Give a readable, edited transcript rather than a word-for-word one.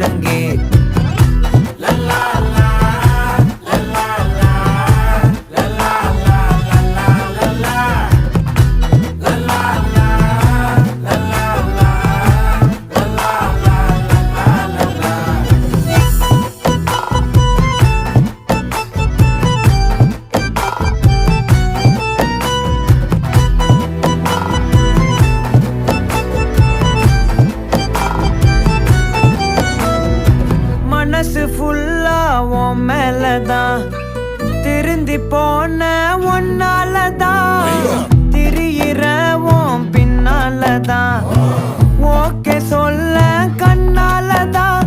முழங்கே மனசு ஃபுல்லா உன் மேலதான் திருந்தி போன ஒன்னாலதான் திரியிற உன் பின்னாலதான் ஓகே சொல்ல கண்ணாலதான்